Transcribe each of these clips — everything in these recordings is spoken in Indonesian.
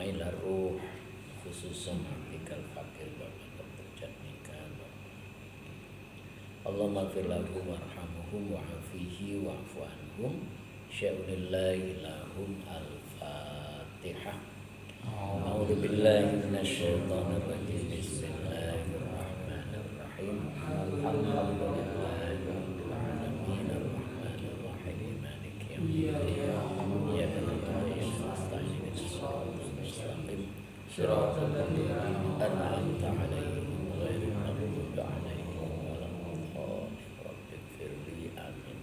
ila ruh khususan artikal fakir bapak terjadikan. Allahumma fir lahum warhamhum wa'afihi wa'fu anhum sya'unillahi lahum al-fatihah. A'udzu billahi minasyaitonir rajim. Bismillahirrahmanirrahim. Alhamdulillahi rabbil alamin arrahmanir rahim maliki yaumiddin. Iyyaka na'budu wa iyyaka nasta'in ihdinas siratal mustaqim siratal ladzina an'amta 'alaihim ghairil maghdubi 'alaihim waladdallin. Rabbighfirli amin.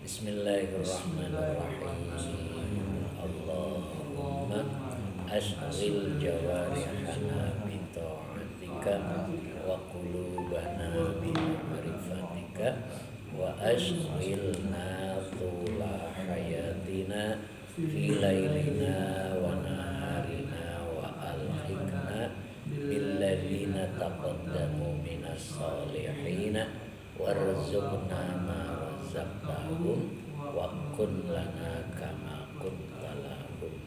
Bismillahirrahmanirrahim. Allahumma ashghil jawarihana bi ta'atika wa qulubana bi ma'rifatika wa ashghilna tula hayatina fi lailina wa naharina wa alhiqna bil ladzina taqaddamu minas solihina warzuqna ma razaqtahum wa kun lana kama kunta lahum.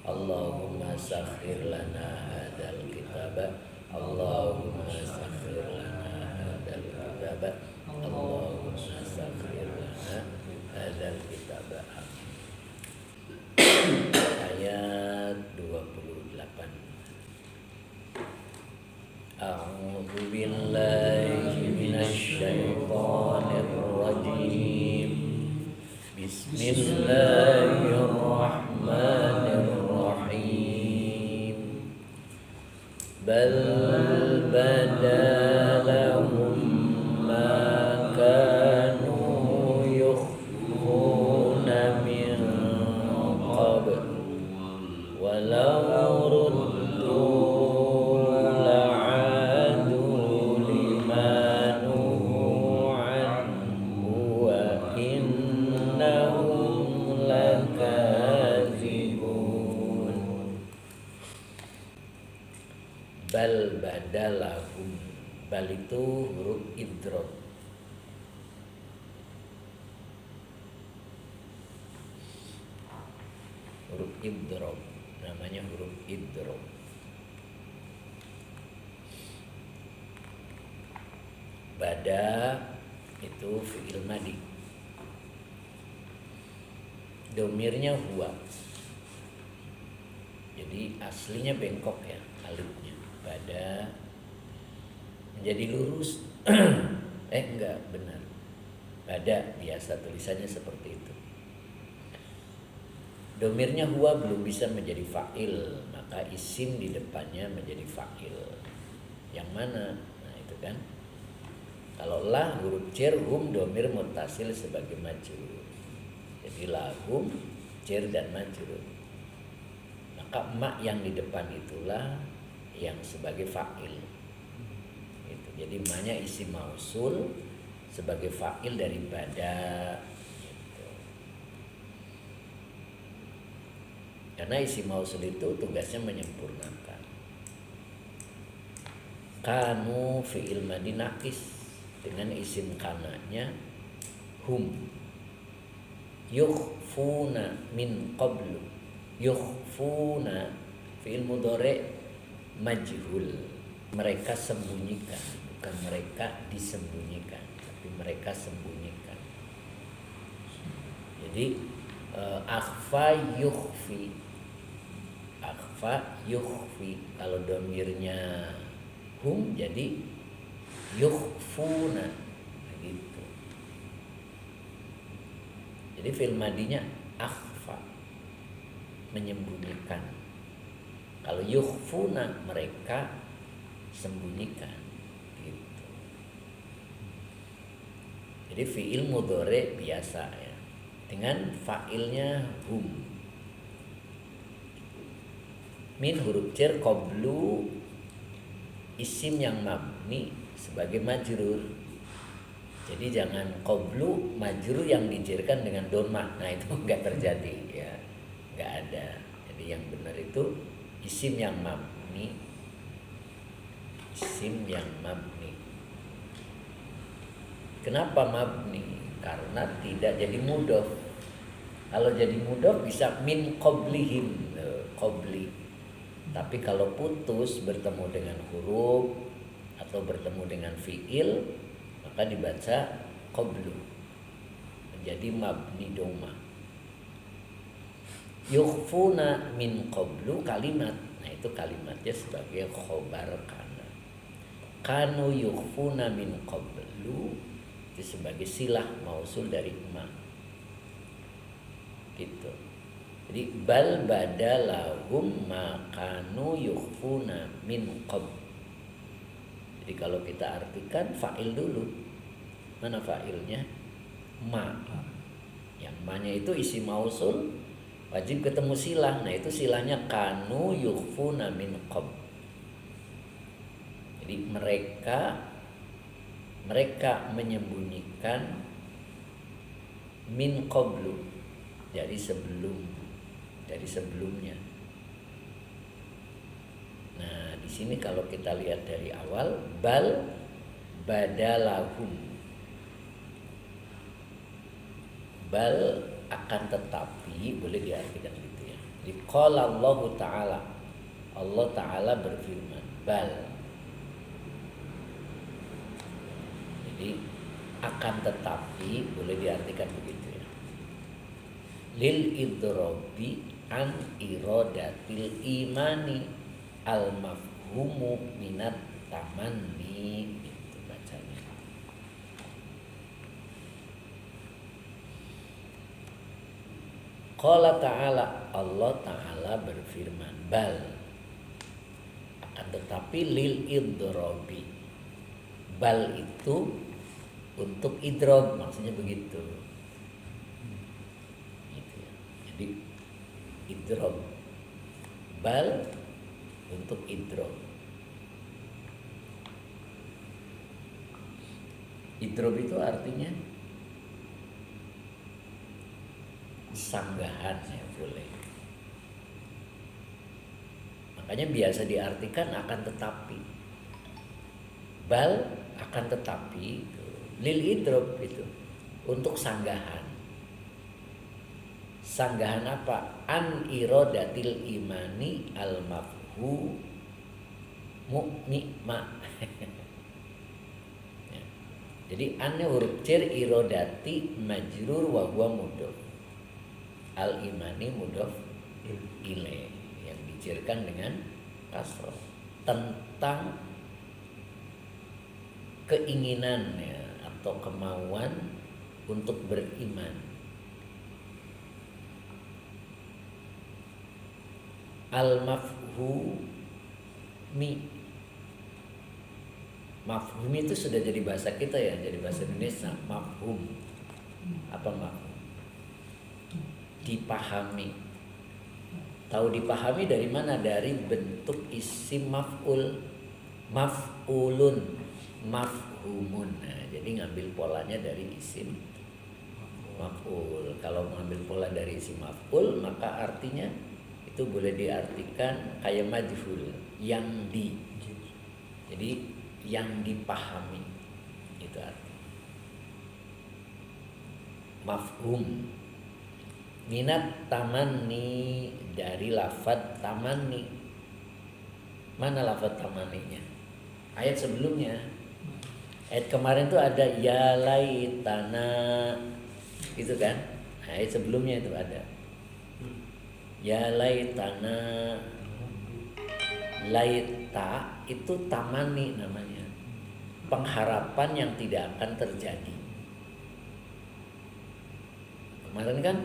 Allahumma sakhir lana hadzal kitaba, Allahumma sakhir lana hadzal kitaba, Allahumma sakhir lana hadzal kitaba. Ayat 28. A'udzu billahi minasy syaithanir rajim. Bismillahirrahmanirrahim. Bal badalahum ma kanu yukhfuna min qabl walau ruddu la'adu limanuhu anhu wa innahum lakadzibun. Bal badalahum, bal itu huruf idrob. Huruf idrob namanya huruf idrob. Bada itu fi'il madi, domirnya huwa, jadi aslinya bengkok ya alifnya. Bada menjadi lurus enggak benar, bada biasa tulisannya seperti itu. Domirnya huwa belum bisa menjadi fa'il, maka isim di depannya menjadi fa'il. Yang mana? Nah itu kan. Kalau lah huruf jar, hum domir muttasil sebagai majrur. Jadi lahum jar dan majrur. Maka mak yang di depan itulah yang sebagai fa'il. Itu. Jadi maknya isim mausul sebagai fa'il dari bada. Karena isim mausul itu tugasnya menyempurnakan. Kanu fi'il madi naqis dengan isim kananya hum. Yukhfuna min qablu. Yukhfuna fi'il mudhari' majhul. Mereka sembunyikan, bukan mereka disembunyikan, tapi mereka sembunyikan. Jadi akhfa yukhfi, akhfa yukhfi. Kalau domirnya hum jadi yukhfuna gitu. Jadi fi'il madinya akhfa, menyembunyikan. Kalau yukhfuna mereka sembunyikan gitu. Jadi fi'il mudhari biasa ya, dengan fa'ilnya hum. Min huruf jar qablu isim yang mabni sebagai majrur. Jadi jangan qablu majrur yang dijarkan dengan dhammah. Nah itu enggak terjadi ya. Enggak ada. Jadi yang benar itu isim yang mabni. Isim yang mabni. Kenapa mabni? Karena tidak jadi mudhof. Kalau jadi mudhof bisa min qablihim, qabli. Tapi kalau putus bertemu dengan huruf atau bertemu dengan fiil, maka dibaca qablu, menjadi mabni doma. Yukhfuna min qablu kalimat. Nah, itu kalimatnya sebagai khobar kana. Kanu yukhfuna min qablu itu sebagai silah mausul dari ma. Gitu. Jadi bal badalahum ma kanu yukhfuna min qabl. Jadi kalau kita artikan fa'il dulu. Mana fa'ilnya? Ma. Yang ma-nya itu isi mausul, wajib ketemu silah. Nah, itu silahnya kanu yukhfuna min qabl. Jadi mereka menyembunyikan min qablu, dari sebelumnya. Nah, di sini kalau kita lihat dari awal, bal badalahum, bal akan tetapi, boleh diartikan gitu ya. Jadi qala Allah Ta'ala, Allah Ta'ala berfirman, bal. Jadi akan tetapi boleh diartikan begitu ya. Lil idrobi an irodatil imani al mafhumu minat tamanni, itu bacanya. Qala ta'ala, Allah Ta'ala berfirman, bal akan tetapi lil idrobi, bal itu untuk idrob, maksudnya begitu. Jadi idrob, bal untuk idrob. Idrob itu artinya sanggahan ya, boleh. Makanya biasa diartikan akan tetapi. Bal akan tetapi, lil idrob itu untuk sanggahan. Sanggahan apa? An irodatil imani al mafhu mu'mima. Ya. Jadi annya huruf jar, irodati majrur wa huwa mudhof. Al imani mudhof ilaih yang dijarkan dengan kasroh, tentang keinginan ya, atau kemauan untuk beriman. Al-mafhumi, mafhumi itu sudah jadi bahasa kita ya, jadi bahasa Indonesia. Mafhum, apa mafhum? Dipahami. Tahu dipahami dari mana? Dari bentuk isim maf'ul, maf'ulun, mafhumun. Nah, jadi ngambil polanya dari isim maf'ul. Kalau mengambil pola dari isim maf'ul, maka artinya itu boleh diartikan kayak majhul, yang di. Jadi yang dipahami itu artinya. Mafhum. Minat tamanni, dari lafadz tamanni. Mana lafadz tamanninya? Ayat sebelumnya. Ayat kemarin tuh ada ya laitana, gitu kan? Ayat sebelumnya itu ada. Ya laitana, laita itu tamani namanya, pengharapan yang tidak akan terjadi. Kemarin kan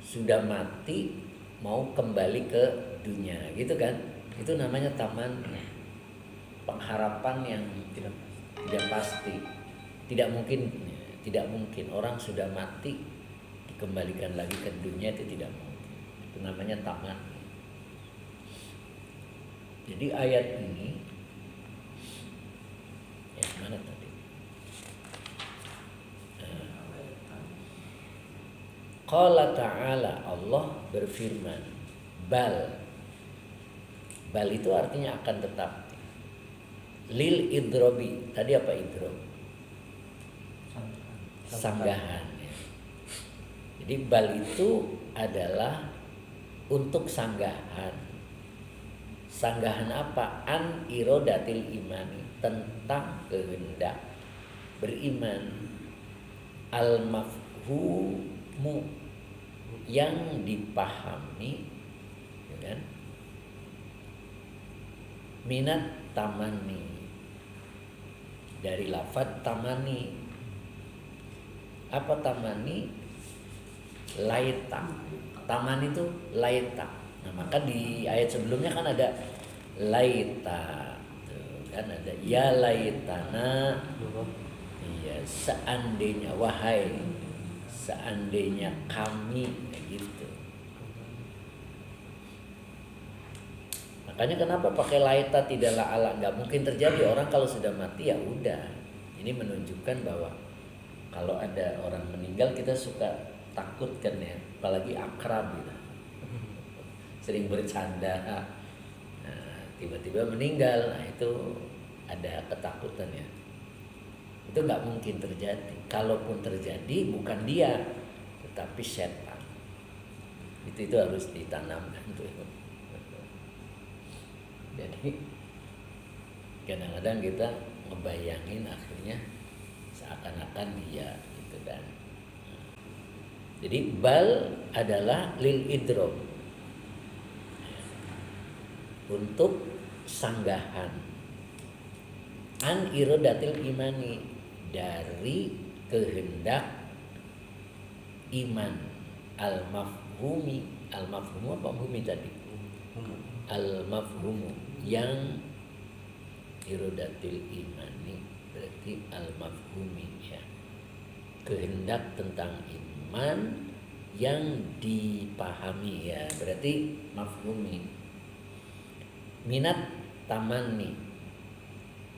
sudah mati mau kembali ke dunia, gitu kan? Itu namanya taman, pengharapan yang tidak pasti. Tidak mungkin orang sudah mati dikembalikan lagi ke dunia, itu tidak mungkin. Itu namanya taman. Jadi ayat ini yang mana tadi? Qala ta'ala, Allah berfirman, bal. Bal itu artinya akan tetap. Lil idrobi, tadi apa idrob? Sanggahan ya. Jadi bal itu adalah untuk sanggahan. Sanggahan apa? An irodatil imani, tentang kehendak beriman. Al mafhumu, yang dipahami, ya kan? Minat tamani, dari lafaz tamani. Apa tamani? Laita. Taman itu laita. Nah, maka di ayat sebelumnya kan ada laita. Tuh, kan ada ya laitana. Iya, seandainya, wahai, seandainya kami, gitu. Makanya kenapa pakai laita tidaklah ala, nggak mungkin terjadi. Orang kalau sudah mati ya udah. Ini menunjukkan bahwa kalau ada orang meninggal kita suka takut kan ya, apalagi akrab gitu. Sering bercanda, nah, tiba-tiba meninggal, nah itu ada ketakutan ya. Itu nggak mungkin terjadi. Kalaupun terjadi bukan dia, tetapi setan. Itu harus ditanamkan tuh. Jadi kadang-kadang kita ngebayangin akhirnya seakan-akan dia gitu kan. Jadi bal adalah lil idrok, untuk sanggahan. An irodatil imani, dari kehendak iman. Al mafhumi, al mafhumu apa mafhumi tadi? Al mafhumu, yang irodatil imani berarti al mafhumi ya. Kehendak tentang iman yang dipahami ya, berarti mafhumi. Minat tamani,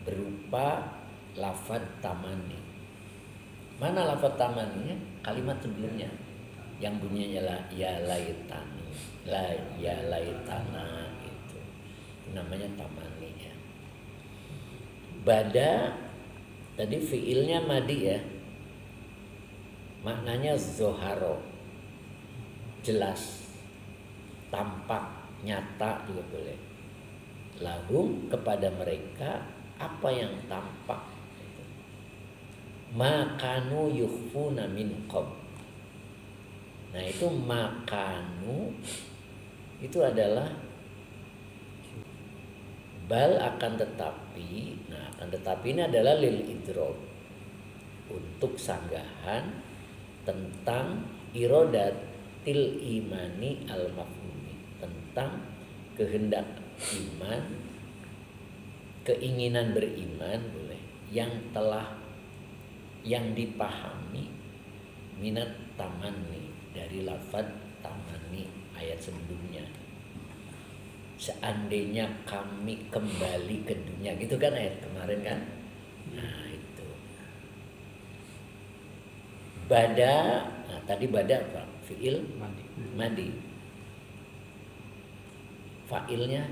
berupa lafaz tamani. Mana lafaz tamaninya? Kalimat sebelumnya yang bunyinya la ya laitani, la ya laitana, itu namanya tamani ya. Bada tadi fiilnya madi ya, maknanya zoharo, jelas, tampak, nyata juga boleh. Lahum, kepada mereka, apa yang tampak. Makanu yukhfuna min qabl. Nah itu makanu itu adalah bal akan tetapi. Nah akan tetapi ini adalah lil idrok, untuk sanggahan tentang irodatil imani al mafhumi, tentang kehendak iman, keinginan beriman boleh, yang telah, yang dipahami. Minat tamani, dari lafaz tamani ayat sebelumnya. Seandainya kami kembali ke dunia, gitu kan ayat kemarin kan. Nah itu bada. Nah tadi bada apa? Fiil madi. Failnya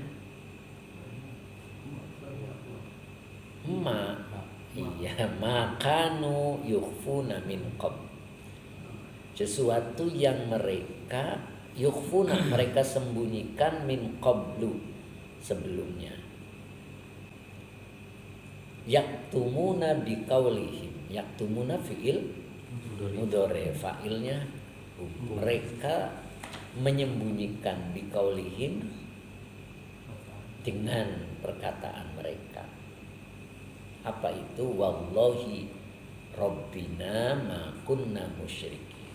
ma, iya, makanu yukhfuna min qabl, sesuatu yang mereka yukhfuna, mereka sembunyikan min qablu, sebelumnya. Yaktumuna biqaulihim, yaktumuna fiil mudhari, failnya mereka menyembunyikan biqaulihim, dengan perkataan mereka. Apa itu? Wallahi rabbina ma kunna musyrikin.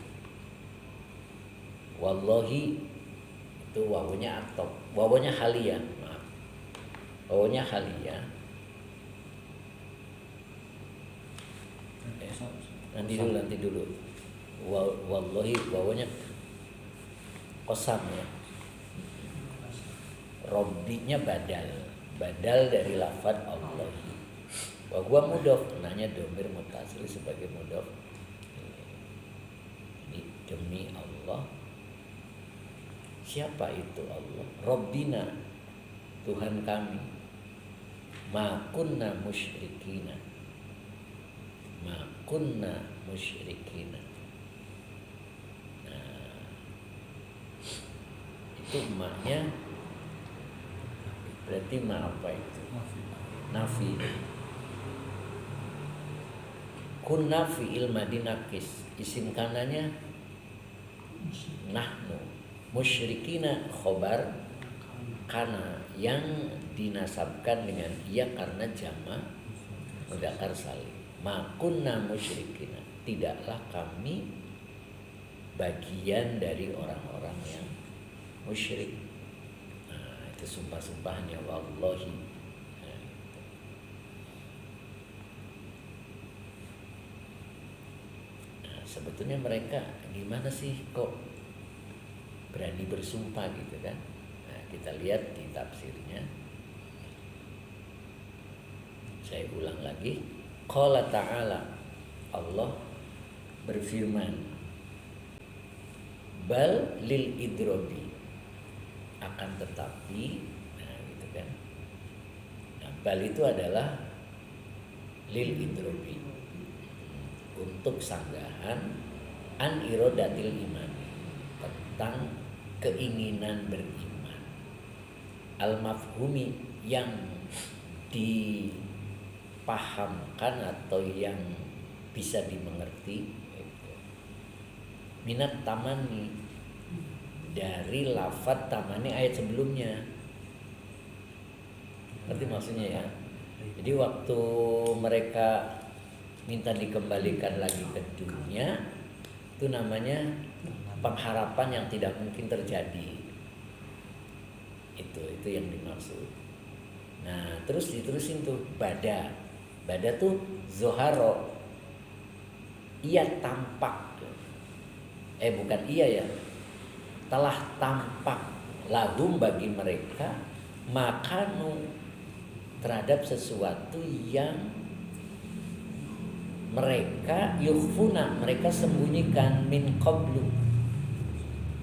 Wallahi itu wawunya atau wawunya haliyah, maaf. Wawunya haliyah. Nanti dulu. Wallahi wawunya qasam ya. Robbinya badal dari lafaz Allahi. Wa huwa mudhof, nanya domir mutasil sebagai mudhof. Ini demi Allah. Siapa itu Allah? Rabbina, Tuhan kami. Ma kunna musyrikina. Ma kunna musyrikina. itu maknya berarti ma apa itu? Nafi. Kunna fi'il madi nakis, isim kanannya nahnu, musyrikina khobar kana yang dinasabkan dengan ia karena jama mudzakkar salim. Ma kunna musyrikina, tidaklah kami bagian dari orang-orang yang musyrik. Nah, itu sumpah-sumpahnya wallahi. Sebetulnya mereka gimana sih kok berani bersumpah gitu kan? Nah, kita lihat di tafsirnya. Saya ulang lagi. Qala ta'ala, Allah berfirman, bal lil idrobi, akan tetapi, nah gitu kan. Nah, bal itu adalah lil idrobi, untuk sanggahan an irodatil iman, tentang keinginan beriman, al mafhumi, yang dipahamkan atau yang bisa dimengerti, minat tamani, dari lafadz tamani ayat sebelumnya. Ngerti maksudnya ya? Jadi waktu mereka minta dikembalikan lagi ke dunia, itu namanya pengharapan yang tidak mungkin terjadi. Itu yang dimaksud. Nah, terus diterusin tuh bada tuh zoharo, ia tampak, bukan iya ya, telah tampak lahum bagi mereka, makanu, terhadap sesuatu yang mereka yukhfuna, mereka sembunyikan, min qablu,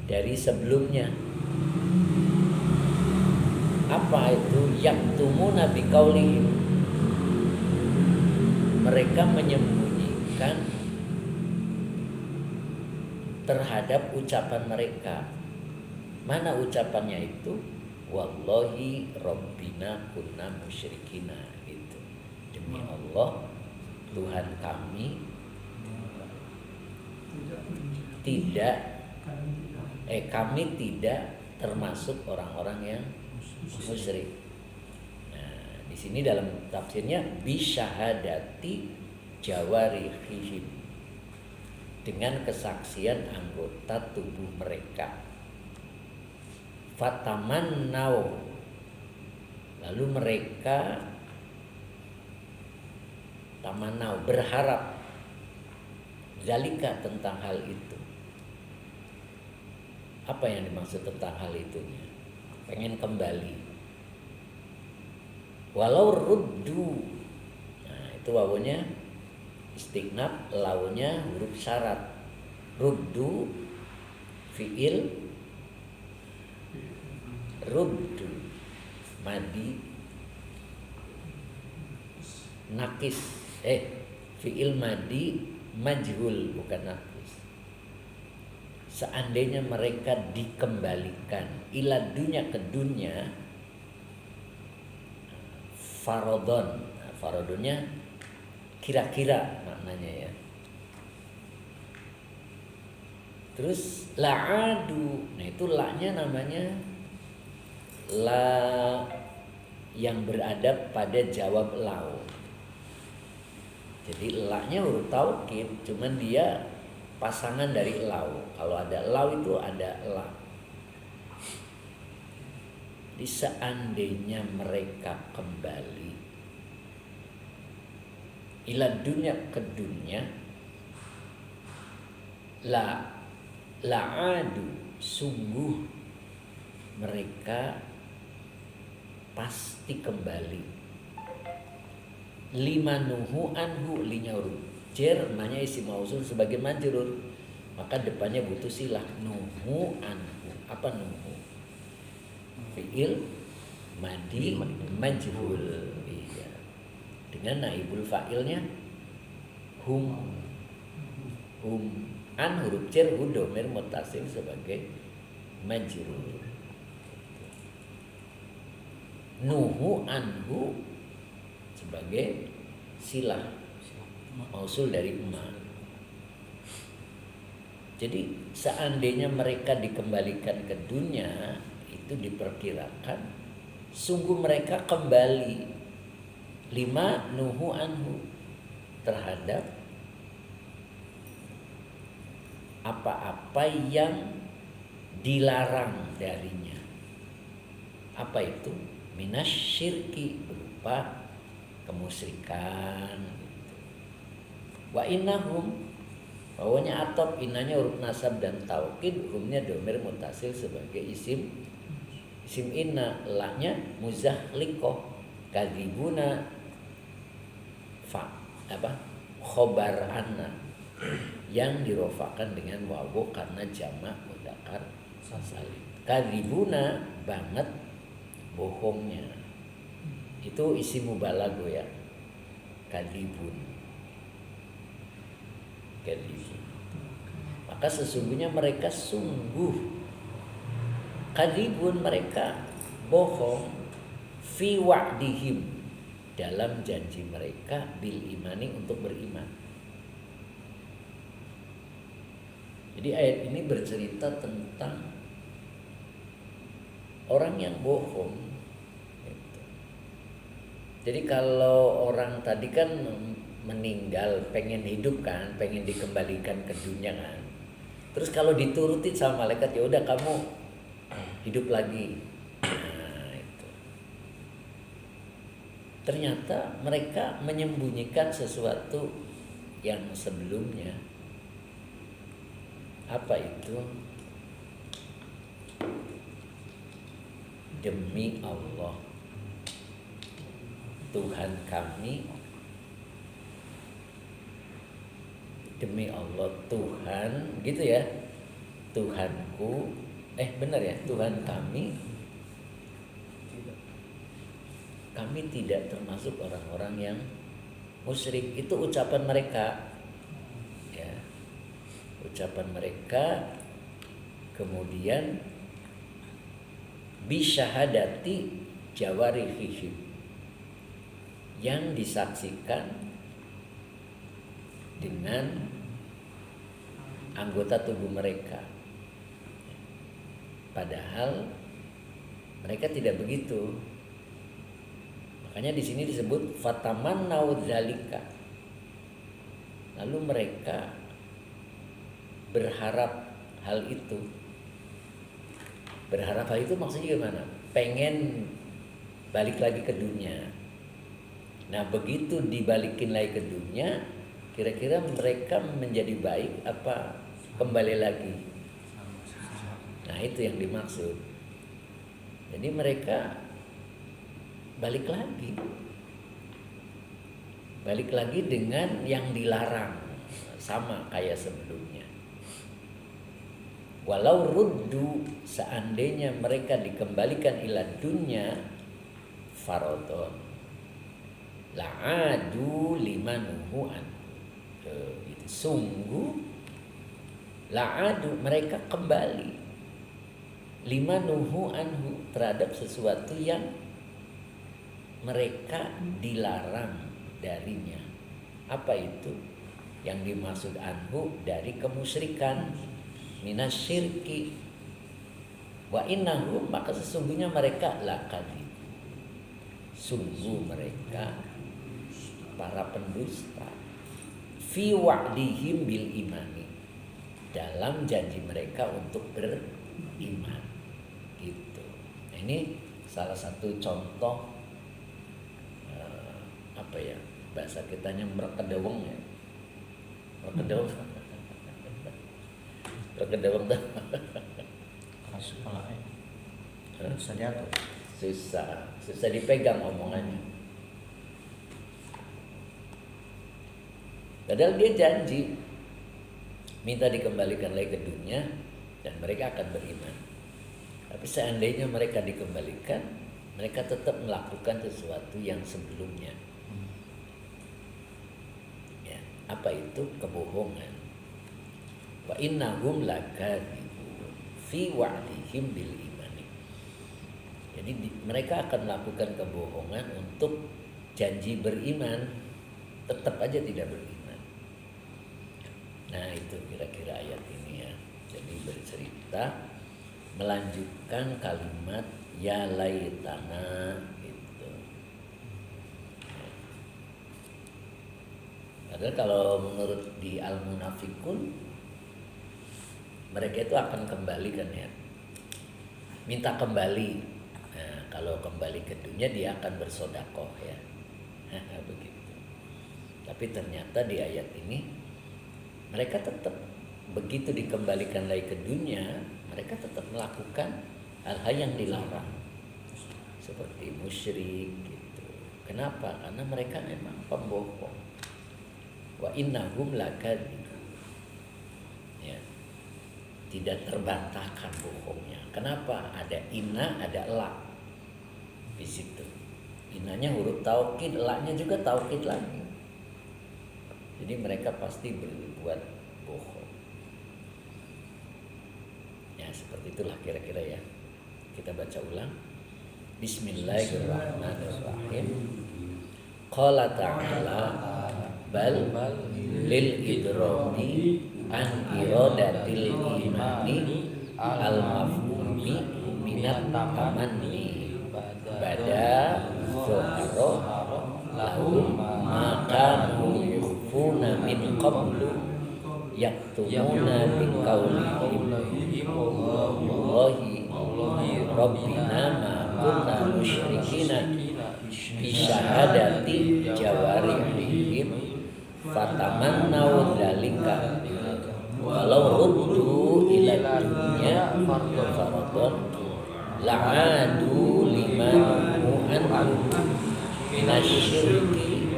dari sebelumnya. Apa itu? Yaktumuna biqaulihim, mereka menyembunyikan terhadap ucapan mereka. Mana ucapannya itu? Wallahi rabbina kunna musyrikina, gitu. Demi Allah, Tuhan kami kami tidak termasuk orang-orang yang musyrik. Nah, di sini dalam tafsirnya bisyahadati jawarihihim, dengan kesaksian anggota tubuh mereka. Fatamannau, lalu mereka tamanau, berharap, zalika, tentang hal itu. Apa yang dimaksud tentang hal itu? Pengen kembali. Walau ruddu, nah itu wawunya istiqnab, launya huruf syarat. Ruddu fiil ruddu madi nakis, fiil madi majhul, bukan nakis. Seandainya mereka dikembalikan ila dunya, ke dunia, farodon, nah, farodonnya kira-kira maknanya ya. Terus la'adu, nah itu la-nya namanya la yang beradab pada jawab lau. Jadi la-nya huruf taukid, cuman dia pasangan dari lau. Kalau ada lau itu ada la. Jadi seandainya mereka kembali ila dunya, ke dunia, la'adu, sungguh mereka pasti kembali. Limanuhu anhu, linya huruf jer, namanya isim mausul sebagai majrur, maka depannya butuh silah nuhu anhu. Apa nuhu? Fiil madi majhul, iya, dengan naibul fa'ilnya hum. An huruf jer, hu domir mutasil sebagai majrur. nuhu anhu sebagai silah mausul dari ma. Jadi seandainya mereka dikembalikan ke dunia, itu diperkirakan sungguh mereka kembali lima nuhu anhu terhadap apa-apa yang dilarang darinya. Apa itu? Minas syirki, berupa kemusyrikan. Wa innahum, bawahnya atop, inanya huruf nasab dan taukid, hurufnya domir mutasil sebagai isim inna, lahnya muzahliqah, kadzibuna khobar anna yang dirofakan dengan wawu karena jamak mudzakkar salim. Kadzibuna banget bohongnya, itu isi mubalaghah ya, kadzibun. Maka sesungguhnya mereka sungguh kadzibun, mereka bohong fi wa'dihim, dalam janji mereka bil imani, untuk beriman. Jadi ayat ini bercerita tentang orang yang bohong. Jadi kalau orang tadi kan meninggal, pengen hidup kan, pengen dikembalikan ke dunia kan. Terus kalau dituruti sama malaikat, ya udah kamu hidup lagi. Nah, itu. Ternyata mereka menyembunyikan sesuatu yang sebelumnya. Apa itu? Demi Allah, Tuhan kami, demi Allah Tuhan, gitu ya, Tuhanku, benar ya, Tuhan kami tidak termasuk orang-orang yang musyrik. Itu ucapan mereka, ya, ucapan mereka. Kemudian bisyahadati jawarihihim, yang disaksikan dengan anggota tubuh mereka, padahal mereka tidak begitu. Makanya di sini disebut fatamannau dzalika, lalu mereka berharap hal itu. Berharap hal itu maksudnya gimana? Pengen balik lagi ke dunia. Nah, begitu dibalikin lagi ke dunia, kira-kira mereka menjadi baik apa kembali lagi? Nah, itu yang dimaksud. Jadi mereka balik lagi dengan yang dilarang, sama kayak sebelumnya. Walau ruddu, seandainya mereka dikembalikan ila dunya farodon la'adu limanuhu an, sungguh la'adu, mereka kembali limanuhu anhu, terhadap sesuatu yang mereka dilarang darinya. Apa itu? Yang dimaksud anhu dari kemusyrikan, minas syirki. Wa innahu, maka sesungguhnya mereka lakadzib, sungguh mereka para pendusta, fi wa'dihim bil imani, dalam janji mereka untuk beriman, gitu. Nah, ini salah satu contoh bahasa kitanya merkedeweng ya. Merkedeweng tuh keras kepala susah diatur, susah dipegang omongannya. Padahal dia janji minta dikembalikan lagi ke dunia dan mereka akan beriman. Tapi seandainya mereka dikembalikan, mereka tetap melakukan sesuatu yang sebelumnya. Ya, apa itu? Kebohongan. Wa innahum lakadzibun fi wa'dihim bil imani. Jadi mereka akan melakukan kebohongan untuk janji beriman, tetap aja tidak beriman. Nah itu kira-kira ayat ini ya. Jadi bercerita melanjutkan kalimat ya laitana gitu. Padahal kalau menurut di Al-Munafikun, mereka itu akan kembali kan ya, minta kembali. Nah, kalau kembali ke dunia dia akan bersodakoh ya. Begitu. Tapi ternyata di ayat ini mereka tetap begitu dikembalikan lagi ke dunia, mereka tetap melakukan hal-hal yang dilarang. Seperti musyrik gitu. Kenapa? Karena mereka memang pembohong. Wa innahum lakadzibun. Ya. Tidak terbantahkan bohongnya. Kenapa? Ada inna, ada la di situ. Innanya huruf taukid, la-nya juga taukid lagi. Jadi mereka pasti berbuat bohong. Ya seperti itulah kira-kira ya. Kita baca ulang. Bismillahirrahmanirrahim. Qala ta'ala bal lil idradi an iradatil imani al mafhumi minat tamanni bada zuharo lahum maka yukhfuna min qablu yaktumuna bi qawlihim Allahi rabbina ma kunna musyrikina bi syahadati jawarihim fatamannau dzalika walau ruddu ila dunya faradon la'adu liman anhu minasyirki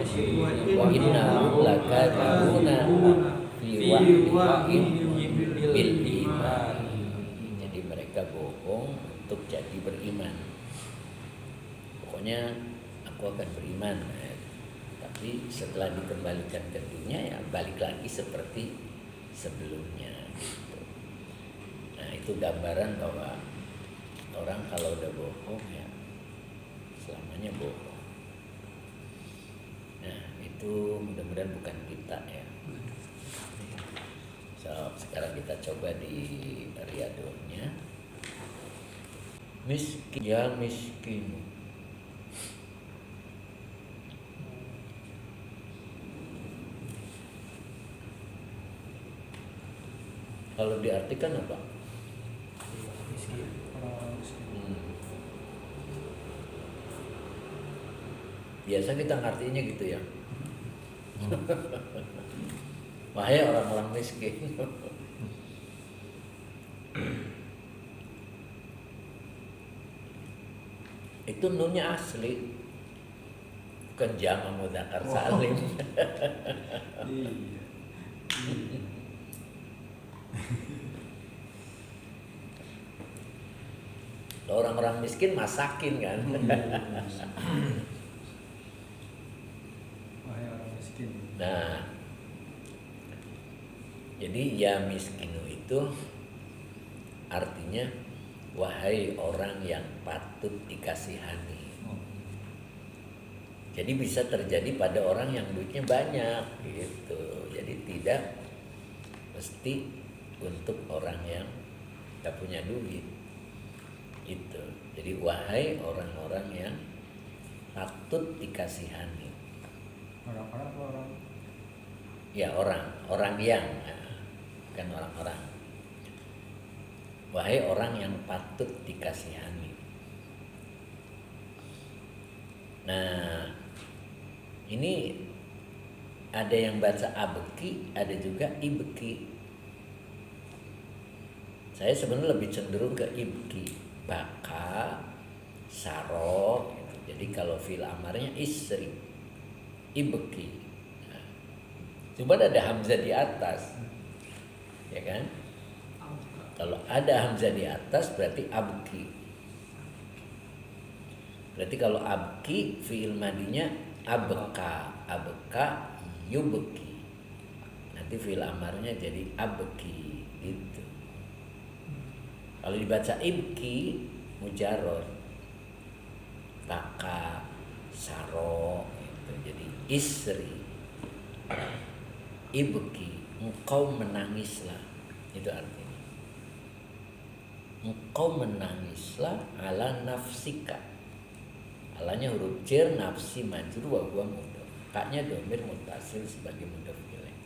wa innahum lakadzibuna fi wa'dihim bil iman. Jadi mereka bohong untuk jadi beriman. Pokoknya aku akan beriman, tapi setelah dikembalikan ke dunia ya balik lagi seperti sebelumnya gitu. Nah itu gambaran bahwa orang kalau udah bohong ya selamanya bohong. Nah itu mudah-mudahan bukan kita ya. So, sekarang kita coba di riadohnya. Miskin ya miskin. Kalau diartikan apa? Biasa kita ngartinya gitu ya. Wahai orang-orang miskin. Itu nunnya asli, bukan jama mudzakkar salim. Orang-orang miskin masakin kan. Nah, jadi ya miskinu itu artinya wahai orang yang patut dikasihani. Jadi bisa terjadi pada orang yang duitnya banyak gitu. Jadi tidak mesti untuk orang yang tak punya duit. Itu. Jadi wahai orang-orang yang patut dikasihani. Orang-orang apa orang? Ya orang yang, bukan orang-orang. Wahai orang yang patut dikasihani. Nah, ini ada yang baca abeki, ada juga ibeki. Saya sebenarnya lebih cenderung ke ibeki, baka, saro. Gitu. Jadi kalau fil amarnya istri, ibeki. Nah, cuma ada hamzah di atas, ya kan? Kalau ada hamzah di atas berarti abki. Berarti kalau abki fiil madinya abeka, abeka yubeki. Nanti fiil amarnya jadi abeki gitu. Kalau dibaca ibki mujarror baka, saro gitu. Jadi isri, ibki, engkau menangislah, itu artinya. Engkau menangislah ala nafsika. Alanya huruf jar, nafsi majrur wa huwa mudhof. Kaknya domir mutasil sebagai mudhof ilaih.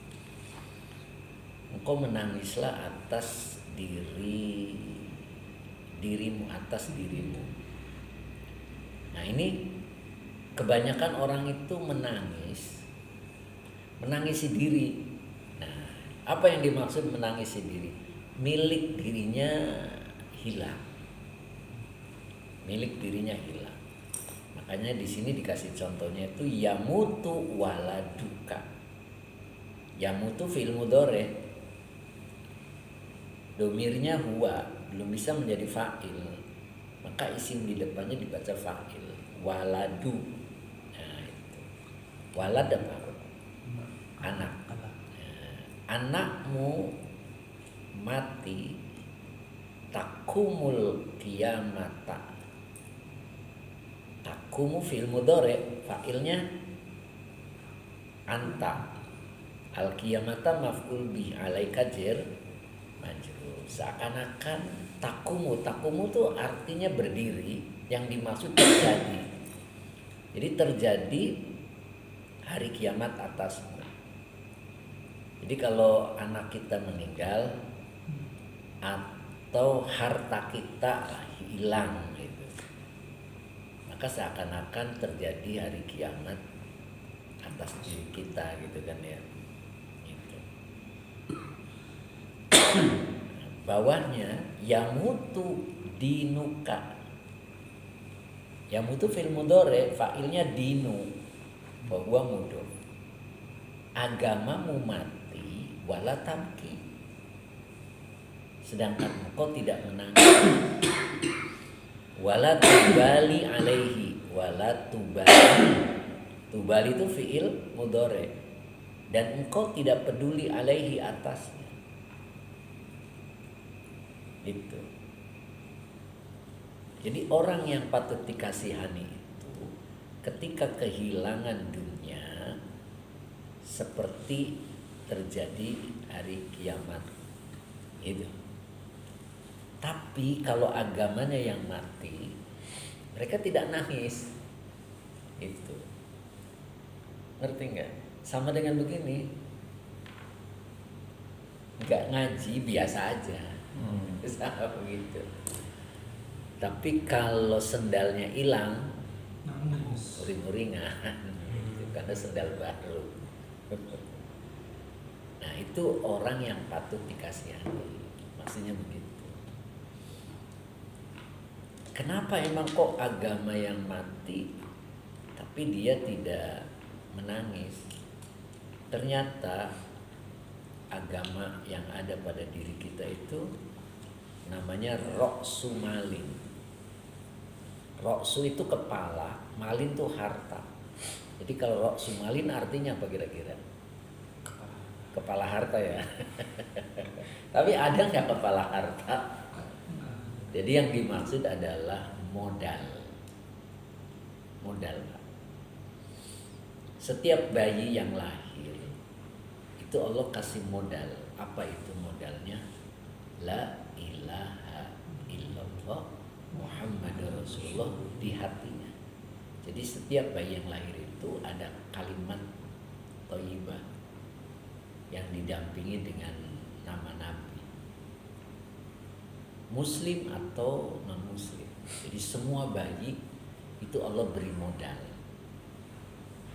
Engkau menangislah atas dirimu, atas dirimu. Nah ini kebanyakan orang itu menangisi diri. Nah, apa yang dimaksud menangisi diri? Milik dirinya hilang. Milik dirinya hilang. Makanya di sini dikasih contohnya itu yamutu waladuka. Yamutu fi'il mudhari. Domirnya huwa, belum bisa menjadi fa'il. Maka isim di depannya dibaca fa'il. Waladu. Nah, itu. Walad apa? Anak. Nah, anakmu mati takumul qiyamata. Takumu fi'il mudhari, fa'ilnya anta. Al qiyamata maf'ul bih, alaika jar majrur. Seakan-akan takumu tuh artinya berdiri, yang dimaksud terjadi. Jadi terjadi hari kiamat atasmu. Jadi kalau anak kita meninggal atau harta kita hilang gitu, maka seakan-akan terjadi hari kiamat atas diri kita gitu kan ya. Gitu. Bawahnya yamutu dinuka. Yamutu fil mudhari, fa'ilnya dinu, bahwa mudhof. Agamamu mati wala tamki, sedangkan engkau tidak menangis. Wala tubali alaihi, wala tubali itu fi'il mudhari, dan engkau tidak peduli alaihi atasnya. Itu. Jadi orang yang patut dikasihani itu ketika kehilangan dunia seperti terjadi hari kiamat itu. Tapi kalau agamanya yang mati, mereka tidak nangis. Itu. Ngerti nggak? Sama dengan begini. Nggak ngaji biasa aja. Sama begitu. Tapi kalau sendalnya hilang, uring-uringan, itu karena sendal baru. Nah itu orang yang patut dikasihani, maksudnya begitu. Kenapa emang kok agama yang mati, tapi dia tidak menangis? Ternyata agama yang ada pada diri kita itu namanya roksu malin. Roksu itu kepala, malin itu harta. Jadi kalau roksu malin artinya apa kira-kira? Kepala harta ya. Tapi ada nggak kepala harta? Jadi yang dimaksud adalah modal. Modal. Setiap bayi yang lahir itu Allah kasih modal. Apa itu modalnya? La ilaha illallah Muhammadur Rasulullah di hatinya. Jadi setiap bayi yang lahir itu ada kalimat thayyibah yang didampingi dengan nama Nabi, muslim atau non muslim. Jadi semua bayi itu Allah beri modal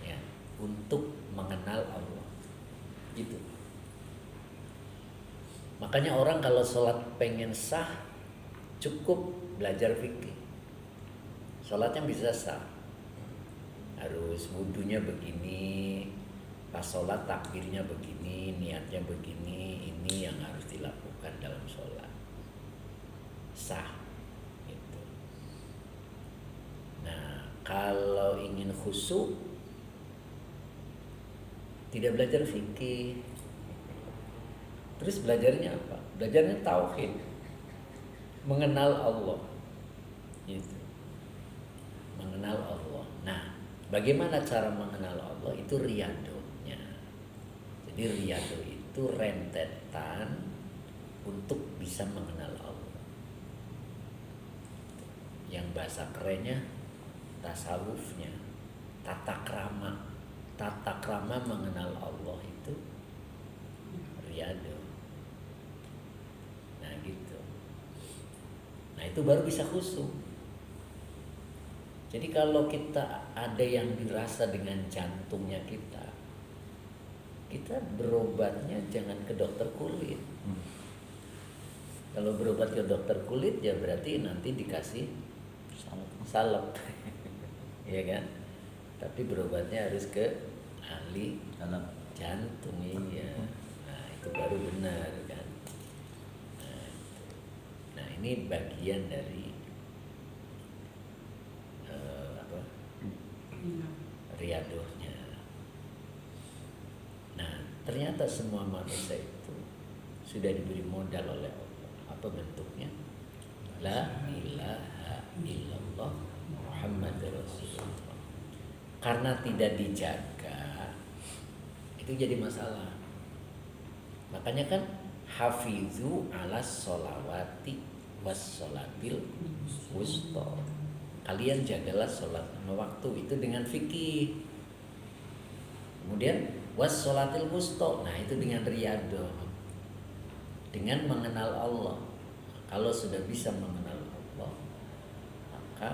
ya, untuk mengenal Allah gitu. Makanya orang kalau sholat pengen sah cukup belajar fikih. Sholatnya bisa sah, harus wudunya begini, pas sholat takbirnya begini, niatnya begini, ini yang harus dilakukan dalam sholat. Sah gitu. Nah kalau ingin khusyuk tidak belajar fikih, terus belajarnya apa? Belajarnya tauhid, mengenal Allah gitu. mengenal Allah. Nah, bagaimana cara mengenal Allah? Itu riyadohnya. Jadi riyado itu rentetan untuk bisa mengenal Allah. Yang bahasa kerennya tasawufnya, tata krama mengenal Allah itu riyado. Nah gitu. Nah itu baru bisa khusyuk. Jadi kalau kita ada yang dirasa dengan jantungnya kita berobatnya jangan ke dokter kulit. Kalau berobat ke dokter kulit ya berarti nanti dikasih salep. Ya kan? Tapi berobatnya harus ke ahli jantung ya. Nah, itu baru benar kan. Nah, ini bagian dari riyadohnya. Nah, ternyata semua manusia itu sudah diberi modal oleh Allah. Apa bentuknya? La ilaha illallah Muhammadur Rasulullah. Karena tidak dijaga, itu jadi masalah. Makanya kan hafizu ala sholawati was sholatil wusta. Kalian jagalah sholat waktu itu dengan fikih. Kemudian was sholatil wusta. Nah itu dengan riyado, dengan mengenal Allah. Kalau sudah bisa mengenal Allah, maka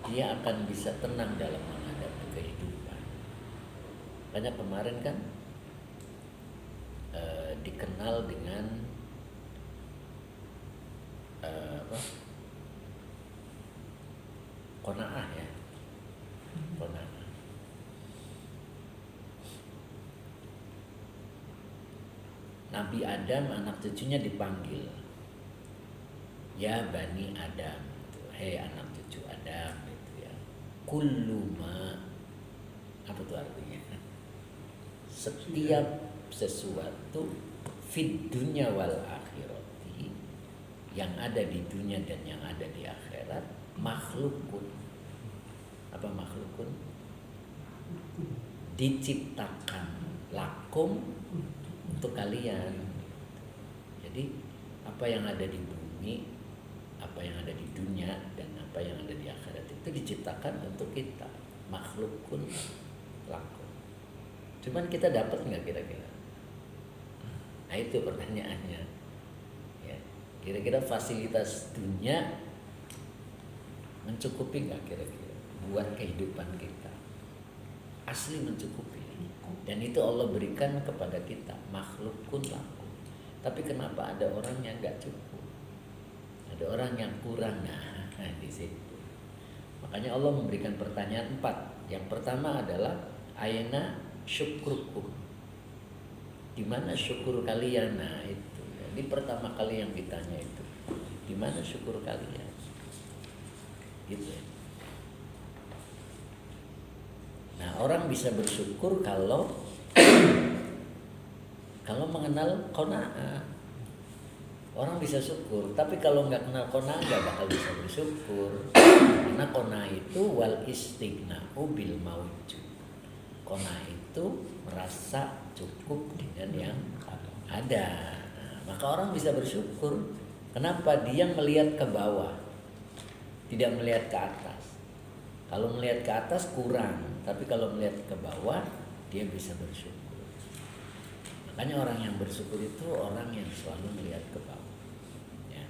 dia akan bisa tenang dalam menghadapi kehidupan. Banyak kemarin kan dikenal dengan qanaah ya, qanaah. Nabi Adam anak cucunya dipanggil, ya Bani Adam, hei anak cucu Adam, gitu ya. Kulluma, apa itu artinya? Setiap sesuatu fid dunya wal akhirati, yang ada di dunia dan yang ada di akhirat, makhlukun. Apa makhlukun? Diciptakan lakum, untuk kalian. Jadi apa yang ada di bumi, apa yang ada di dunia, dan apa yang ada di akhirat itu diciptakan untuk kita. Makhlukun lakum. Cuman kita dapat nggak kira-kira? Nah itu pertanyaannya. Ya, kira-kira fasilitas dunia mencukupi nggak kira-kira buat kehidupan kita? Asli mencukupi. Dan itu Allah berikan kepada kita, makhlukun lakum. Tapi kenapa ada orang yang nggak cukup? Ada orang yang kurang. Nah di situ. Makanya Allah memberikan pertanyaan 4. Yang pertama adalah aina syukrukum. Di mana syukur kalian? Nah itu. Jadi pertama kali yang ditanya itu, di mana syukur kalian? Gitu ya. Nah, orang bisa bersyukur kalau mengenal qanaah. Orang bisa syukur, tapi kalau nggak kenal qanaah nggak bakal bisa bersyukur. Karena qanaah itu wal istighna'u bil mawjud. Qanaah itu merasa cukup dengan yang ada. Nah, maka orang bisa bersyukur. Kenapa? Dia melihat ke bawah, tidak melihat ke atas. Kalau melihat ke atas kurang, tapi kalau melihat ke bawah dia bisa bersyukur. Makanya orang yang bersyukur itu orang yang selalu melihat ke bawah. Ya.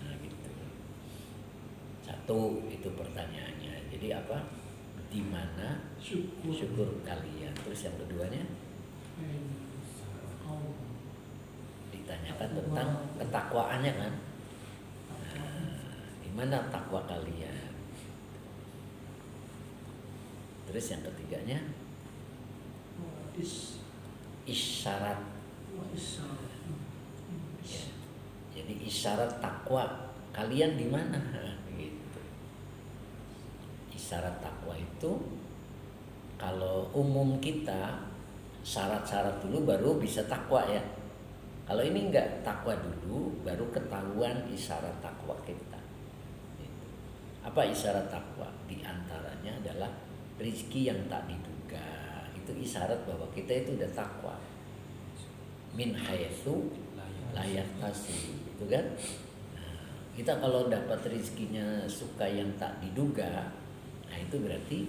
Nah gitu. Satu itu pertanyaannya. Jadi apa? Di mana syukur kalian? Terus yang keduanya ditanyakan tentang ketakwaannya kan? Nah, di mana takwa kalian? Terus yang ketiganya isyarat. Ya. Jadi isyarat takwa kalian di mana? Gitu. Isyarat takwa itu kalau umum kita syarat-syarat dulu baru bisa takwa ya. Kalau ini enggak, takwa dulu baru ketahuan isyarat takwa kita. Gitu. Apa isyarat takwa? Di antaranya adalah rizki yang tak diduga. Itu isyarat bahwa kita itu udah takwa. Min haitsu la yahtasib, gitu kan? Nah, kita kalau dapat rizkinya suka yang tak diduga, nah itu berarti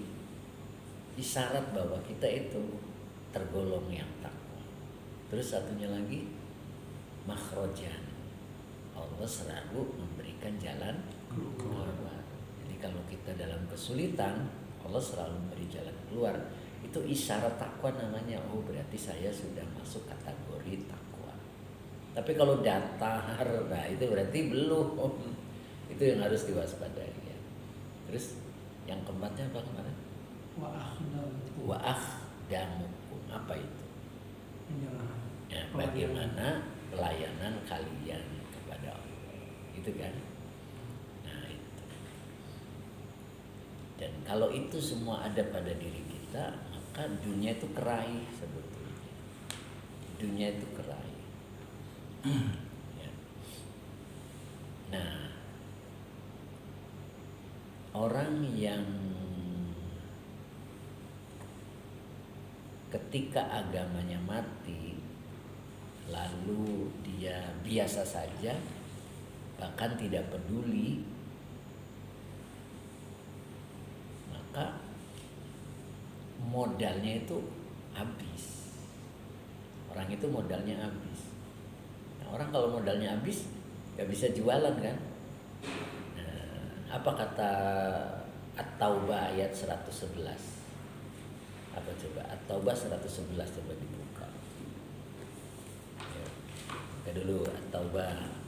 isyarat bahwa kita itu tergolong yang takwa. Terus satunya lagi makhrojan. Allah selalu memberikan jalan keluar. Jadi kalau kita dalam kesulitan, Allah selalu memberi jalan keluar. Itu isyarat takwa namanya. Oh, berarti saya sudah masuk kategori takwa. Tapi kalau datar, nah itu berarti belum. Itu yang harus diwaspadai ya. Terus yang keempatnya apa kemarin? Wa akhdamukum. Apa itu? Ya, bagaimana pelayanan kalian kepada Allah. Itu kan? Nah, itu. Dan kalau itu semua ada pada diri kita, maka dunia itu keraih sebetulnya. Dunia itu keraih. Ya. Nah, orang yang ketika agamanya mati, lalu dia biasa saja, bahkan tidak peduli, maka modalnya itu habis. Orang itu modalnya habis. Nah, orang kalau modalnya habis gak bisa jualan kan? Nah, apa kata At-Taubah ayat 111? Apa coba? At-Taubah 111 coba dibuka. Ya. Buka dulu At-Taubah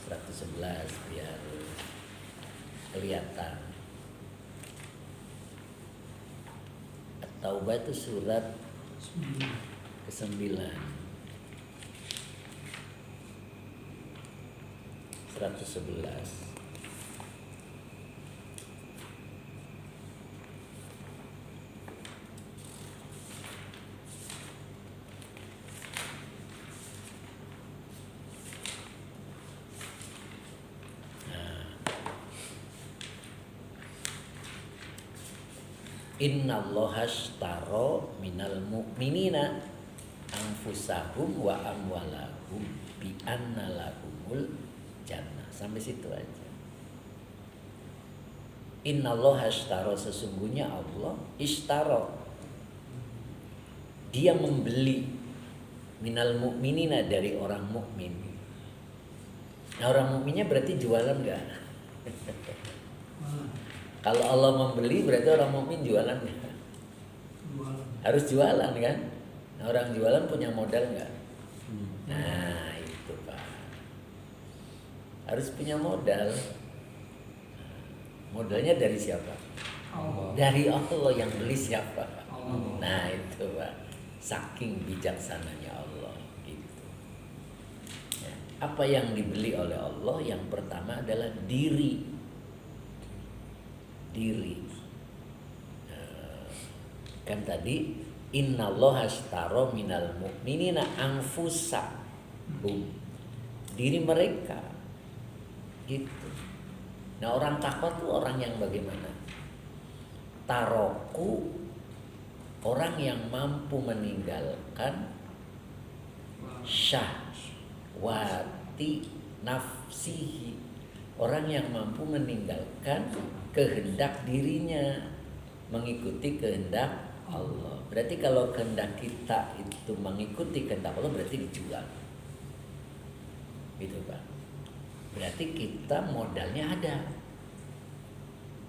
111 biar kelihatan. At-Taubah itu surat ke-9. 111. Innallaha ashtara minal mu'minina anfusahum wa amwalahum bi anna lahumul jannah. Sampai situ aja. Innallaha ashtara, sesungguhnya Allah ishtara, dia membeli minal mu'minina, dari orang mukmin. Nah, orang mukminnya berarti jualan enggak? Kalau Allah membeli berarti orang mukmin jualan nggak? Harus jualan kan? Nah, orang jualan punya modal nggak? Nah itu Pak, harus punya modal. Modalnya dari siapa? Allah. Dari Allah. Yang beli siapa? Allah. Nah itu Pak, saking bijaksananya Allah gitu. Ya. Apa yang dibeli oleh Allah? Yang pertama adalah diri. Kan tadi innallaha ashtara minal mu'minina anfusahum, diri mereka gitu. Nah, orang takwa tuh orang yang bagaimana? Taroku, orang yang mampu meninggalkan syahwati nafsihi, orang yang mampu meninggalkan kehendak dirinya, mengikuti kehendak Allah. Berarti kalau kehendak kita itu mengikuti kehendak Allah, berarti dijual. Gitu Pak. Berarti kita modalnya ada.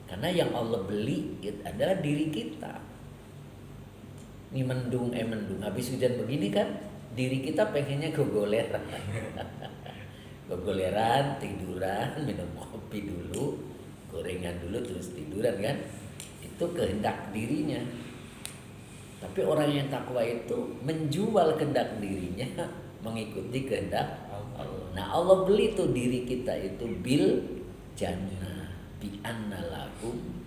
Karena yang Allah beli adalah diri kita. Ini mendung, habis hujan begini kan, diri kita pengennya gogoleran. Gogoleran, tiduran, minum kopi dulu, gorengan dulu, terus tiduran kan. Itu kehendak dirinya. Tapi orang yang takwa itu menjual kehendak dirinya, mengikuti kehendak Allah. Nah, Allah beli tuh diri kita itu bil jannah, bi anna lahum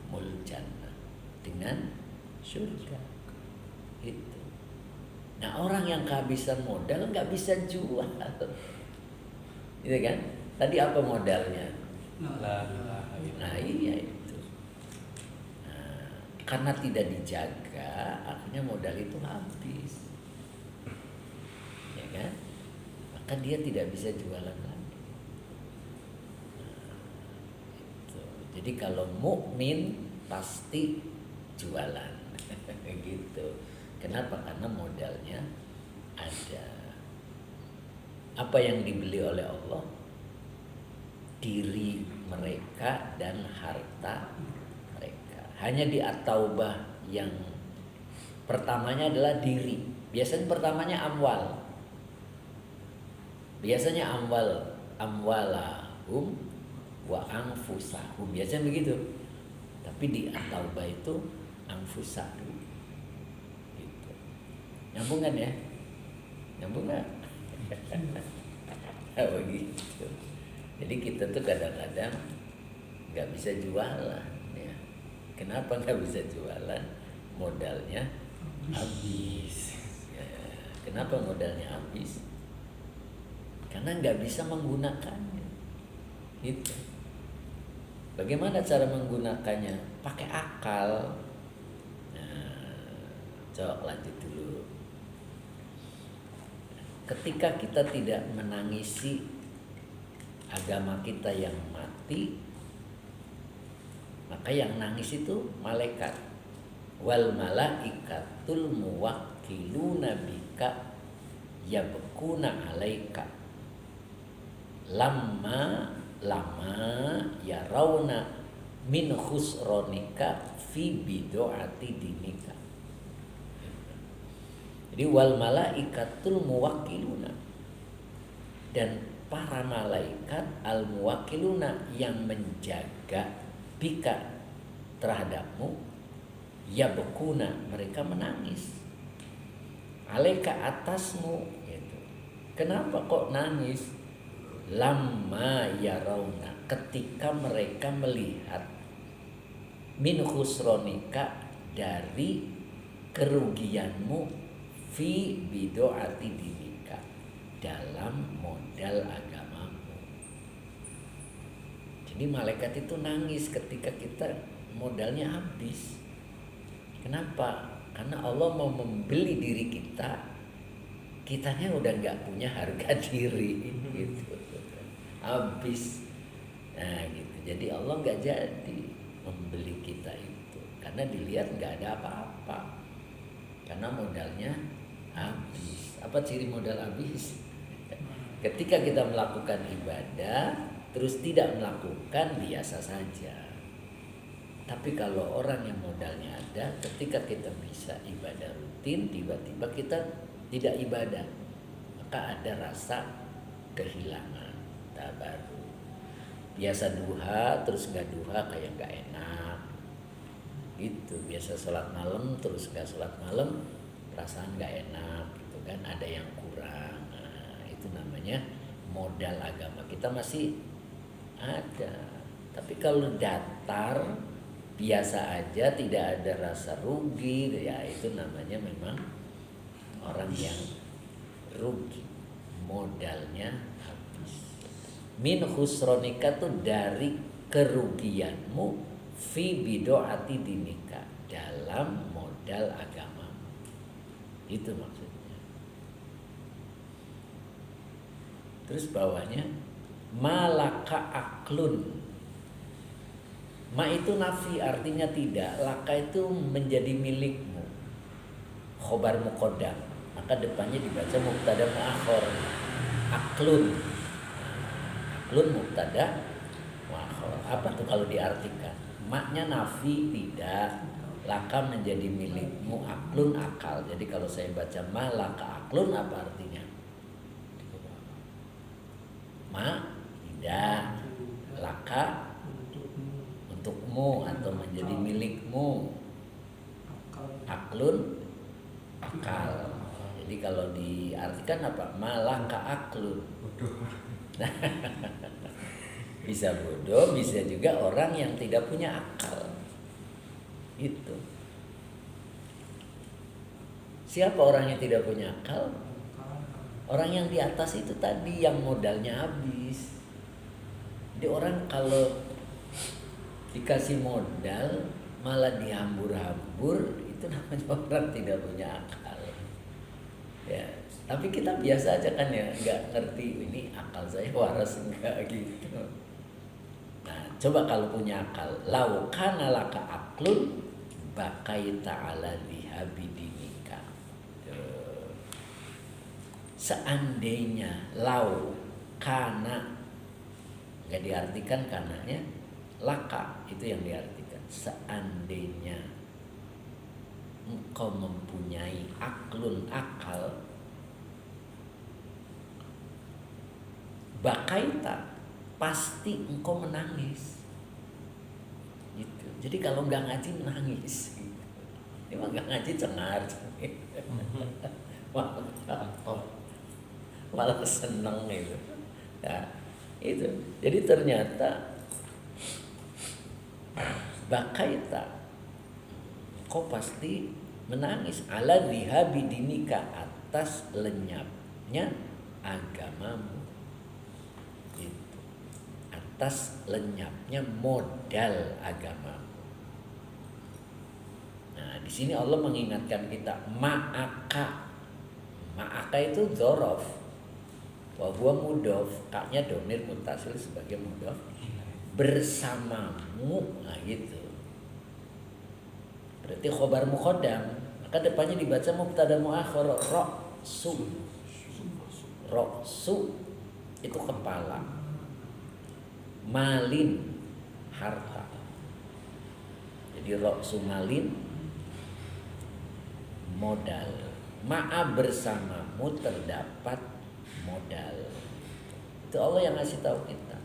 mul jannah, dengan surga. Itu. Nah, orang yang kehabisan modal nggak bisa jual. Gitu kan? Tadi apa modalnya? La ilaha Nah iya itu. Nah, karena tidak dijaga, akhirnya modal itu habis, ya kan? Maka dia tidak bisa jualan lagi. Nah, itu. Jadi kalau mukmin pasti jualan, gitu. Kenapa? Karena modalnya ada. Apa yang dibeli oleh Allah? Diri mereka dan harta mereka. Hanya di At-Taubah yang pertamanya adalah diri. Biasanya pertamanya amwal. Biasanya amwalahum wa anfusahum. Biasanya begitu. Tapi di At-Taubah itu anfusahum. Gitu. Nyambung kan ya? Nyambung nggak? Begitu. Jadi kita tuh kadang-kadang nggak bisa jualan, ya. Kenapa nggak bisa jualan? Modalnya habis. Ya. Kenapa modalnya habis? Karena nggak bisa menggunakannya. Gitu. Bagaimana cara menggunakannya? Pakai akal. Nah, coba lanjut dulu. Ketika kita tidak menangisi agama kita yang mati, maka yang nangis itu malaikat. Wal malaikatul muwakkiluna bika yabkuna alaika lamma yarawna min khusronika fi bidoati dinika. Jadi wal malaikatul muwakkiluna, dan para malaikat al muwakkiluna yang menjaga bika terhadapmu, ya bekuna, mereka menangis, alaika atasmu, gitu. Kenapa kok nangis? Lamma yarawna, ketika mereka melihat min khusronika, dari kerugianmu, fi bidoati dinika, dalam modal agamamu. Jadi malaikat itu nangis ketika kita modalnya habis. Kenapa? Karena Allah mau membeli diri kita, kitanya udah nggak punya harga diri, gitu. Habis. Nah gitu. Jadi Allah nggak jadi membeli kita itu, karena dilihat nggak ada apa-apa, karena modalnya habis. Apa ciri modal habis? Ketika kita melakukan ibadah terus tidak melakukan, biasa saja. Tapi kalau orang yang modalnya ada, ketika kita bisa ibadah rutin, tiba-tiba kita tidak ibadah, maka ada rasa kehilangan. Baru biasa duha terus nggak duha, kayak nggak enak gitu. Biasa sholat malam terus nggak sholat malam, perasaan nggak enak gitu kan, ada yang kurang. Nah, itu namanya modal agama kita masih ada. Tapi kalau datar biasa aja, tidak ada rasa rugi, ya itu namanya memang orang yang rugi, modalnya habis. Min khusronika tuh dari kerugianmu, fi bidoati dinika, dalam modal agamamu. Itu maksudnya. Terus bawahnya malaka aklun. Ma itu nafi, artinya tidak. Laka itu menjadi milikmu, khobar muqaddam, maka depannya dibaca mubtada muakhir. Aklun. Aklun mubtada muakhir. Apa tuh kalau diartikan? Maknya nafi, tidak. Laka menjadi milikmu, aklun akal. Jadi kalau saya baca malaka aklun, apa artinya? Ma tidak, laka untukmu atau menjadi milikmu, aklun akal. Jadi kalau diartikan apa? Malaka aklun. Bisa bodoh, bisa juga orang yang tidak punya akal. Itu. Siapa orang yang tidak punya akal? Orang yang di atas itu tadi, yang modalnya habis. Jadi orang kalau dikasih modal malah dihambur-hambur, itu namanya orang tidak punya akal. Ya, tapi kita biasa aja kan ya, nggak ngerti ini akal saya waras enggak gitu. Nah, coba kalau punya akal, lau kana laka aklun bakaita ala dihabi dinika. Seandainya lau kana, nggak diartikan kananya, laka itu yang diartikan. Seandainya engkau mempunyai aklun akal, bakaita pasti engkau menangis gitu. Jadi kalau nggak ngaji menangis gitu. Emang nggak ngaji cengar malah seneng gitu. Nah, itu jadi ternyata bakaita kau pasti menangis ala dihabi dinika, atas lenyapnya agamamu, itu atas lenyapnya modal agamamu. Nah, di sini Allah mengingatkan kita ma'aka itu dzorof wa huwa mudhof, kaknya domir mutasil sebagai mudhof, bersamamu. Nah gitu, berarti khobar muqaddam, maka depannya dibaca mubtada muakhar, ra'su itu kepala, malin harta. Jadi ra'su malin modal, ma'a bersamamu terdapat modal. Itu Allah yang ngasih tahu kita.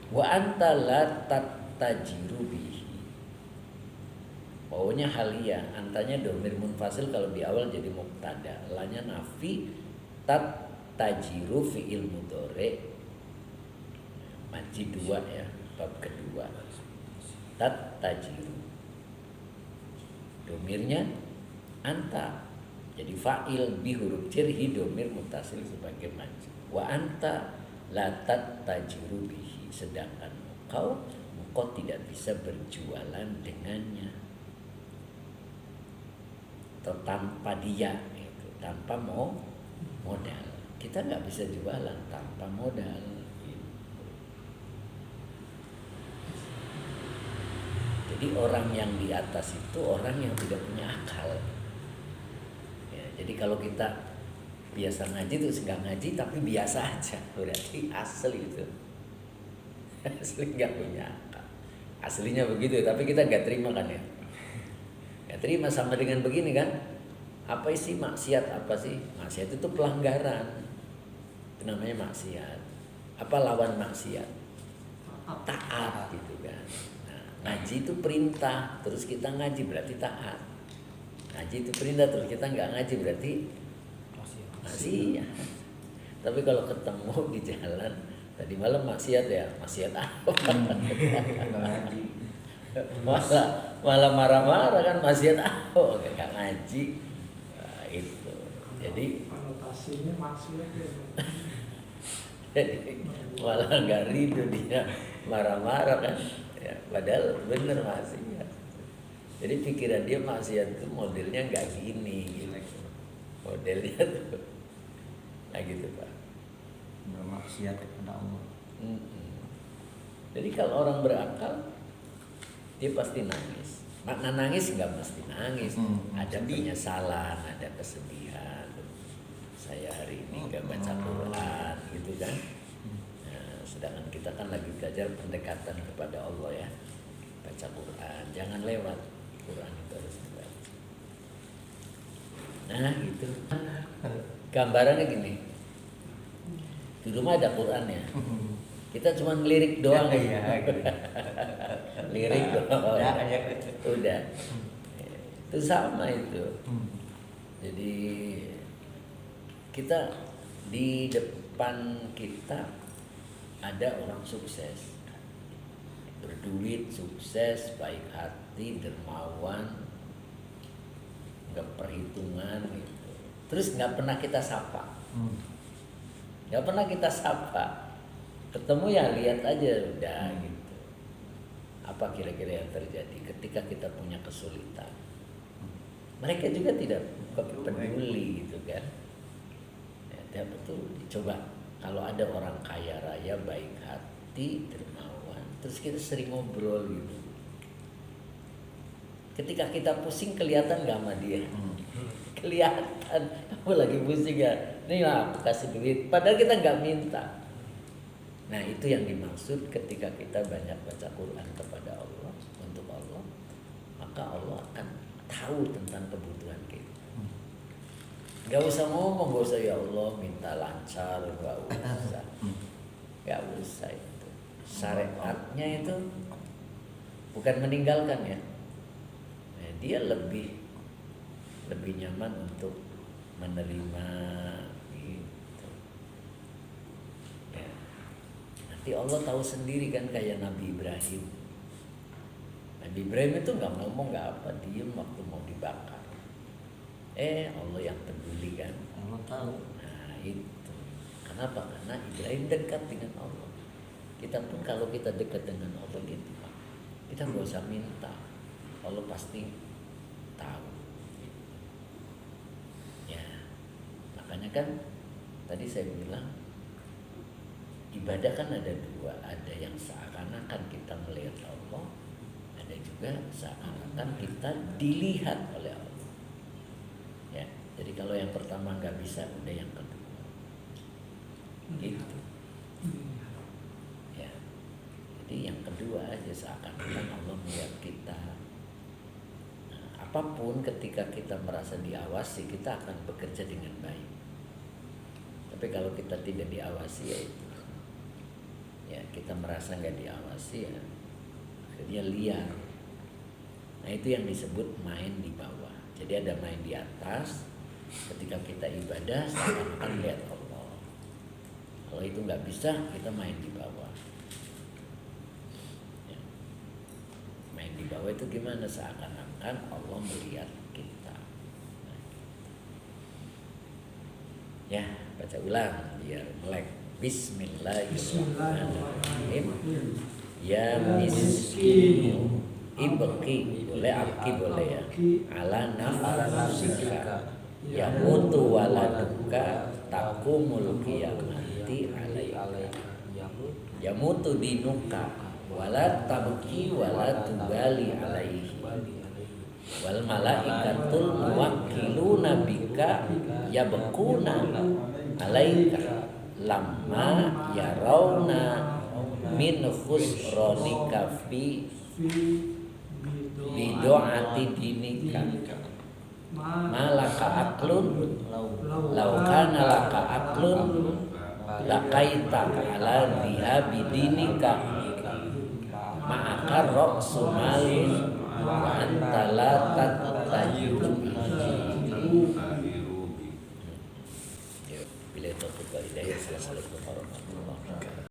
Wa anta la tattajiru bihi. Wawunya halia, antanya domir munfasil kalau di awal jadi mubtada, lanya nafi, tattajiru fi'il mudhari majid 2 ya, bab kedua. Tattajiru. Domirnya anta, jadi fa'il bi huruf jar, domir mutasil sebagai majid. Wa anta la tattajiru bihi, sedangkan engkau tidak bisa berjualan dengannya atau tanpa dia, gitu. Tanpa modal. Kita nggak bisa jualan tanpa modal, gitu. Jadi orang yang di atas itu orang yang tidak punya akal ya. Jadi kalau kita biasa ngaji terus nggak ngaji tapi biasa aja, berarti asli itu asli nggak punya akal. Aslinya begitu, tapi kita nggak terima kan ya, nggak terima. Sama dengan begini kan, apa sih maksiat? Apa sih maksiat? Itu pelanggaran, itu namanya maksiat. Apa lawan maksiat? Taat gitu kan. Nah, ngaji itu perintah, terus kita ngaji berarti taat. Ngaji itu perintah, terus kita nggak ngaji berarti maksiat. Tapi kalau ketemu di jalan, tadi malam maksiat ya, maksiat apa? malah marah-marah kan, maksiat apa? Nggak ngaji. Nah, itu. Jadi anotasinya maksiat ya. Jadi malah nggak ridho dia, marah-marah kan. Ya, padahal bener maksiat. Jadi pikiran dia maksiat itu modelnya nggak gini gitu. Modelnya tuh nah gitu Pak, Bermaksiat kepada Allah. Jadi kalau orang berakal dia pasti nangis. Makna nangis nggak mesti nangis, ada penyesalan, ada kesedihan. Saya hari ini nggak baca Quran gitu kan. Nah, sedangkan kita kan lagi belajar pendekatan kepada Allah ya, baca Quran, jangan lewat Quran itu harus dibaca. Nah gitu. Gambarannya gini, di rumah ada Quran ya, kita cuma ngelirik doang ya, lirik doang, udah, itu sama itu. Jadi kita di depan kita ada orang sukses, berduit, sukses, baik hati, dermawan, nggak perhitungan gitu. Terus nggak pernah kita sapa, nggak pernah kita sapa. Ketemu ya lihat aja udah gitu. apa kira-kira yang terjadi ketika kita punya kesulitan? Mereka juga tidak peduli gitu kan. Ya, betul. Coba kalau ada orang kaya raya, baik hati, dermawan, terus kita sering ngobrol gitu. Ketika kita pusing kelihatan gak sama dia? Kelihatan. Kamu lagi pusing ya? Nih lah aku kasih duit. Padahal kita gak minta. Nah itu yang dimaksud ketika kita banyak baca Quran kepada Allah, untuk Allah, maka Allah akan tahu tentang kebutuhan kita. Gak usah ngomong, gak usah ya Allah minta lancar, gak usah. Gak usah itu. Syariatnya itu bukan meninggalkan ya. Nah, dia lebih nyaman untuk menerima gitu. Ya. Nanti Allah tahu sendiri kan kayak Nabi Ibrahim. Nabi Ibrahim itu nggak ngomong nggak apa, diem waktu mau dibakar. Allah yang peduli kan. Allah tahu. Nah itu. Kenapa? Karena Ibrahim dekat dengan Allah. Kita pun kalau kita dekat dengan Allah gitu, kita nggak usah minta. Allah pasti tahu. Ya, makanya kan tadi saya bilang ibadah kan ada dua, ada yang seakan-akan kita melihat Allah, ada juga seakan-akan kita dilihat oleh Allah. Ya, jadi kalau yang pertama nggak bisa, udah yang kedua. Gitu. Ya, jadi yang kedua aja seakan-akan Allah melihat kita. Apapun ketika kita merasa diawasi, kita akan bekerja dengan baik. Tapi kalau kita tidak diawasi ya itu, ya kita merasa nggak diawasi ya akhirnya liar. Nah itu yang disebut main di bawah. Jadi ada main di atas, ketika kita ibadah seakan-akan lihat Allah. Kalau itu nggak bisa, kita main di bawah. Ya. Main di bawah itu gimana? Seakan-akan Allah melihat kita. Ya, baca ulang biar melek. Bismillahirrahmanirrahim. Ya miskin, ibki boleh, abki boleh ya. Ala nafsika, ya mutu waladuka, takumul qiyamati alaika. Ya mutu dinuka, wala tabki wala tugali alaihi. Wal malaikatul muwakkiluna bika yabquna alaika lamma yarawna min khusronika fi bidoati dinika malaka aklun laukana laka aklun lakaita ala biha bidinika ma'akar rok sumalin wa anta la